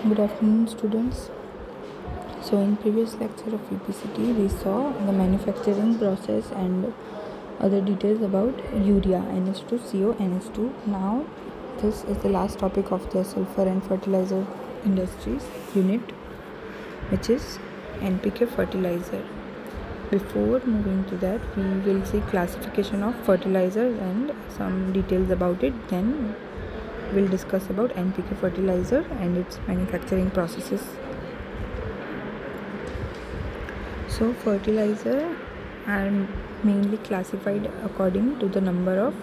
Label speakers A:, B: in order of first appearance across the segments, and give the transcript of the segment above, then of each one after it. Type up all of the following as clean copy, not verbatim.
A: Good afternoon, students. So in previous lecture of UPCT we saw the manufacturing process and other details about urea, NH2CO, NH2. Now this is the last topic of the sulfur and fertilizer industries unit, which is NPK fertilizer. Before moving to that, we will see classification of fertilizers and some details about it. Then we'll discuss about NPK fertilizer and its manufacturing processes. So fertilizer are mainly classified according to the number of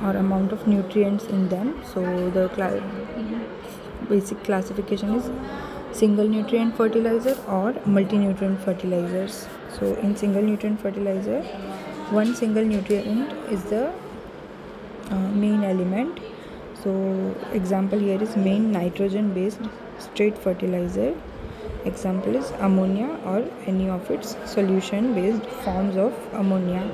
A: or amount of nutrients in them. So the basic classification is single nutrient fertilizer or multi-nutrient fertilizers. So in single nutrient fertilizer, one single nutrient is the main element. So example here is main nitrogen based straight fertilizer. Example is ammonia or any of its solution based forms of ammonia.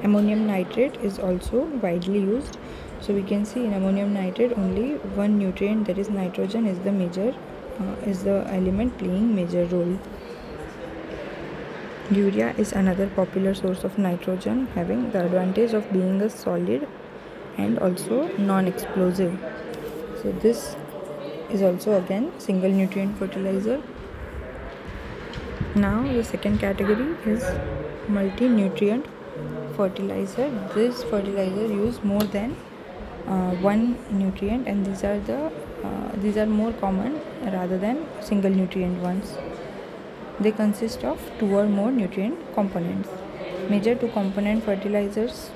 A: Ammonium nitrate is also widely used. So we can see in ammonium nitrate only one nutrient, that is nitrogen, is the element playing major role. Urea is another popular source of nitrogen, having the advantage of being a solid and also non-explosive. So this is also again single nutrient fertilizer. Now the second category is multi-nutrient fertilizer. This fertilizer use more than one nutrient, and these are more common rather than single nutrient ones. They consist of two or more nutrient components. Major two component fertilizers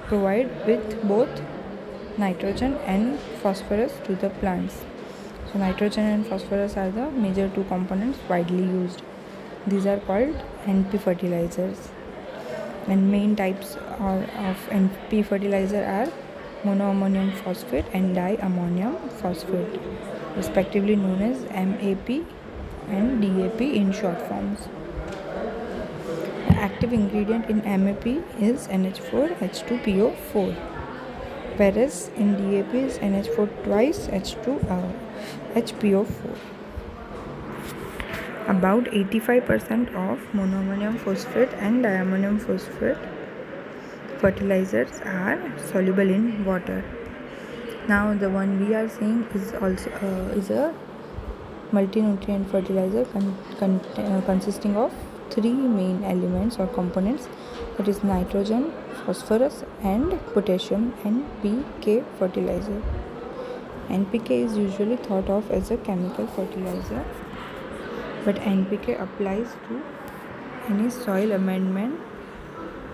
A: provide with both nitrogen and phosphorus to the plants. So nitrogen and phosphorus are the major two components widely used. These are called NP fertilizers. And main types of NP fertilizer are monoammonium phosphate and diammonium phosphate, respectively known as MAP and DAP in short forms. The active ingredient in MAP is NH4H2PO4, whereas in DAP is NH4 twice HPO4. About 85% of monoammonium phosphate and diammonium phosphate fertilizers are soluble in water. Now the one we are seeing is also is a multi-nutrient fertilizer consisting of three main elements or components, that is nitrogen, phosphorus and potassium. NPK fertilizer. NPK is usually thought of as a chemical fertilizer, but NPK applies to any soil amendment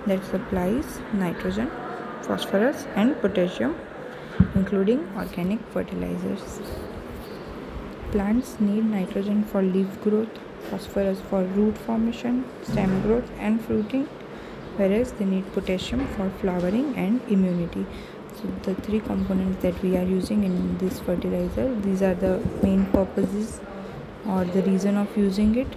A: that supplies nitrogen, phosphorus and potassium, including organic fertilizers. Plants need nitrogen for leaf growth, phosphorus for root formation, stem growth and fruiting, whereas they need potassium for flowering and immunity. So the three components that we are using in this fertilizer, these are the main purposes or the reason of using it.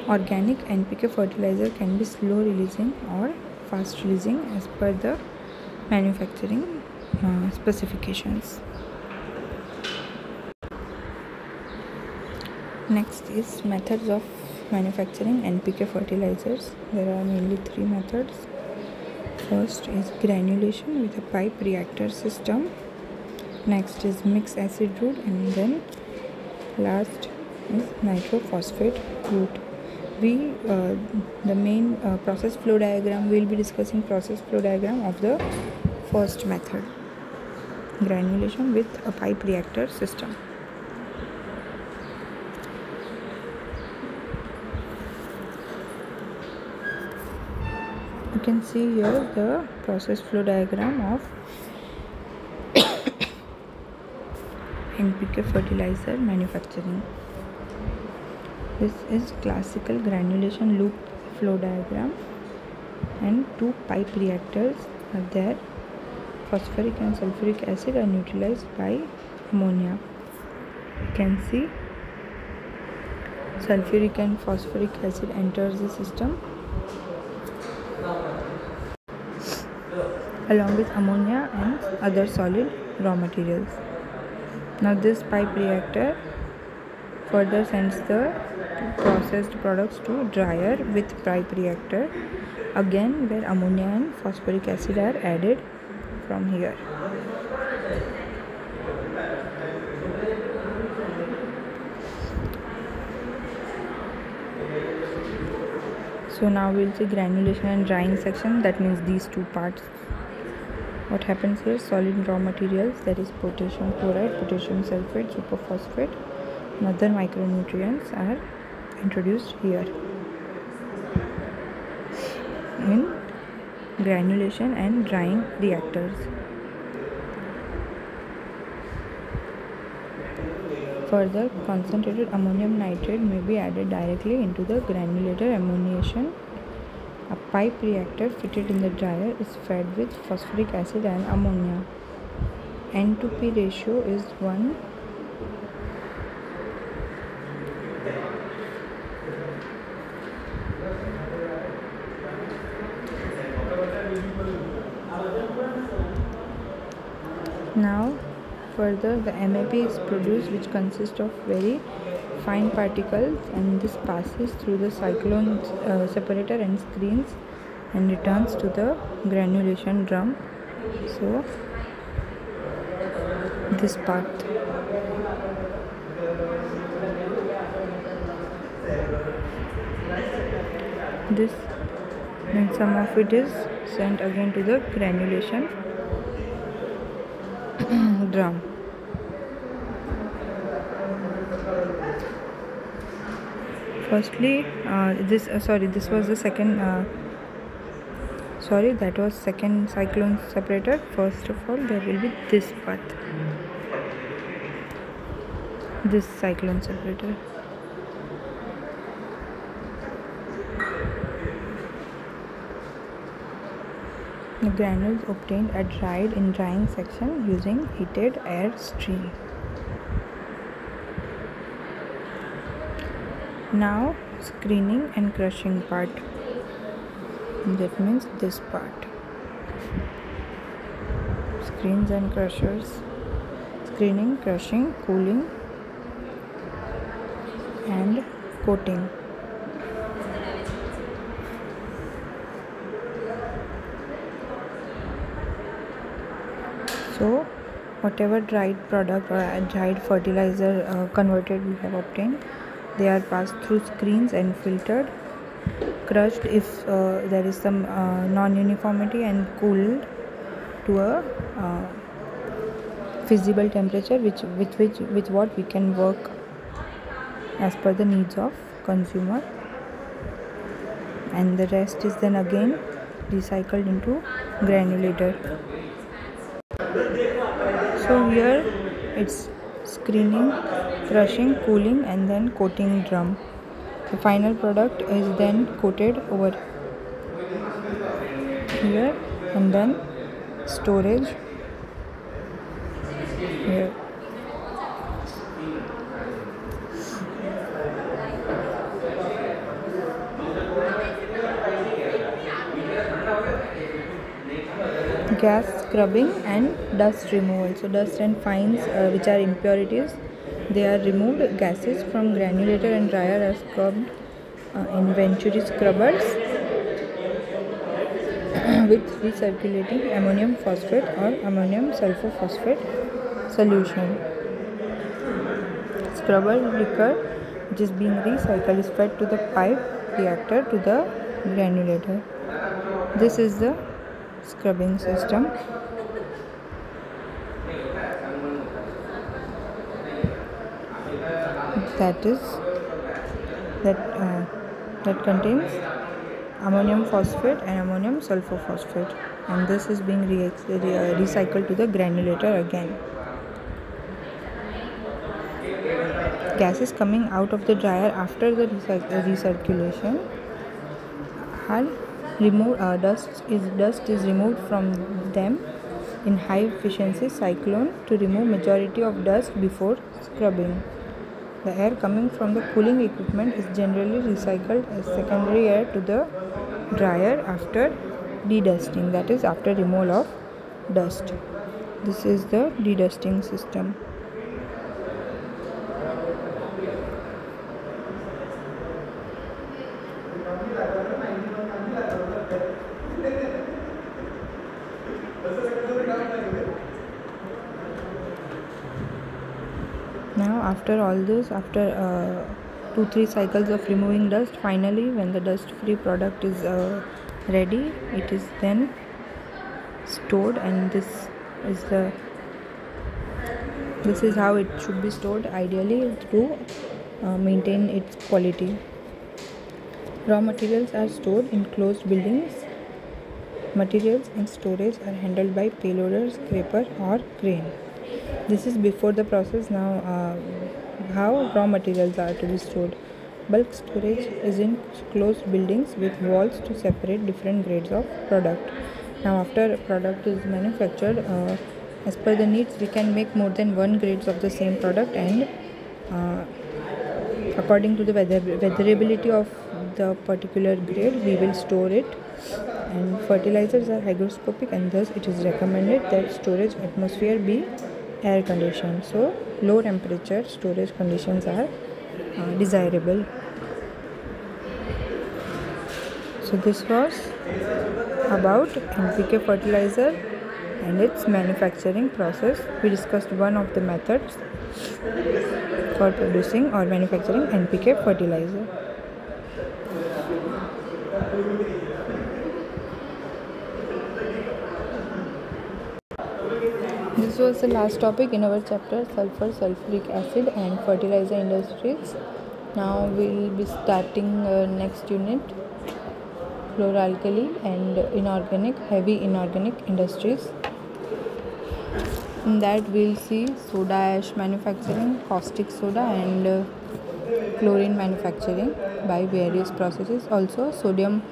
A: Organic NPK fertilizer can be slow releasing or fast releasing as per the manufacturing specifications. Next is methods of manufacturing NPK fertilizers. There are mainly three methods. First is granulation with a pipe reactor system. Next is mixed acid route, and then last is nitrophosphate route. The main process flow diagram, we will be discussing process flow diagram of the first method, granulation with a pipe reactor system. You can see here the process flow diagram of NPK fertilizer manufacturing. This is classical granulation loop flow diagram, and two pipe reactors are there. Phosphoric and sulfuric acid are neutralized by ammonia. You can see sulfuric and phosphoric acid enters the system along with ammonia and other solid raw materials. Now this pipe reactor further sends the processed products to dryer with pipe reactor again, where ammonia and phosphoric acid are added from here. So now we'll see granulation and drying section, that means these two parts. What happens here? Solid raw materials, that is potassium chloride, potassium sulfate, superphosphate and other micronutrients are introduced here in granulation and drying reactors. Further, concentrated ammonium nitrate may be added directly into the granulator ammoniation. A pipe reactor fitted in the dryer is fed with phosphoric acid and ammonia. N to P ratio is 1. Now further, the MAP is produced, which consists of very fine particles, and this passes through the cyclone separator and screens and returns to the granulation drum. So this part. This, and some of it is sent again to the granulation drum. Firstly, this was the second. That was second cyclone separator. First of all, there will be this part. This cyclone separator. The granules obtained are dried in drying section using heated air stream. Now screening and crushing part. That means this part. Screens and crushers. Screening, crushing, cooling and coating. So whatever dried product or dried fertilizer converted we have obtained, they are passed through screens and filtered, crushed if there is some non-uniformity, and cooled to a feasible temperature with what we can work as per the needs of consumer, and the rest is then again recycled into granulator. So here it's screening, crushing, cooling and then coating drum. The final product is then coated over here and then storage here. Gas scrubbing and dust removal. So dust and fines which are impurities, they are removed. Gases from granulator and dryer are scrubbed in Venturi scrubbers with recirculating ammonium phosphate or ammonium sulfophosphate solution. Scrubber liquor which is being recycled is fed to the pipe reactor to the granulator. This is the scrubbing system. That contains ammonium phosphate and ammonium sulfophosphate, and this is being recycled to the granulator again. Gases coming out of the dryer after the recirculation are removed. Dust is removed from them in high efficiency cyclone to remove majority of dust before scrubbing. The air coming from the cooling equipment is generally recycled as secondary air to the dryer after dedusting, that is after removal of dust. This is the dedusting system. Now after all this, after 2-3 cycles of removing dust, finally when the dust free product is ready, it is then stored, and this is how it should be stored ideally to maintain its quality. Raw materials are stored in closed buildings. Materials and storage are handled by payloader, scraper or crane. This is before the process. Now how raw materials are to be stored. Bulk storage is in closed buildings with walls to separate different grades of product. Now after a product is manufactured, as per the needs, we can make more than one grades of the same product, and according to the weatherability of the particular grade, we will store it. And fertilizers are hygroscopic, and thus it is recommended that storage atmosphere be air conditioned. So low temperature storage conditions are desirable. So this was about NPK fertilizer and its manufacturing process. We discussed one of the methods for producing or manufacturing NPK fertilizer. This was the last topic in our chapter, sulfur, sulfuric acid and fertilizer industries. Now we will be starting next unit, chloralkali and inorganic, heavy inorganic industries. In that we will see soda ash manufacturing, caustic soda and chlorine manufacturing by various processes. Also sodium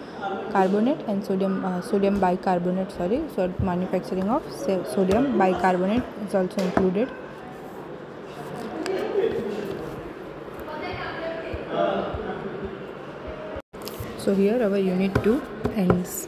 A: carbonate and sodium bicarbonate, so manufacturing of sodium bicarbonate is also included. So here our unit 2 ends.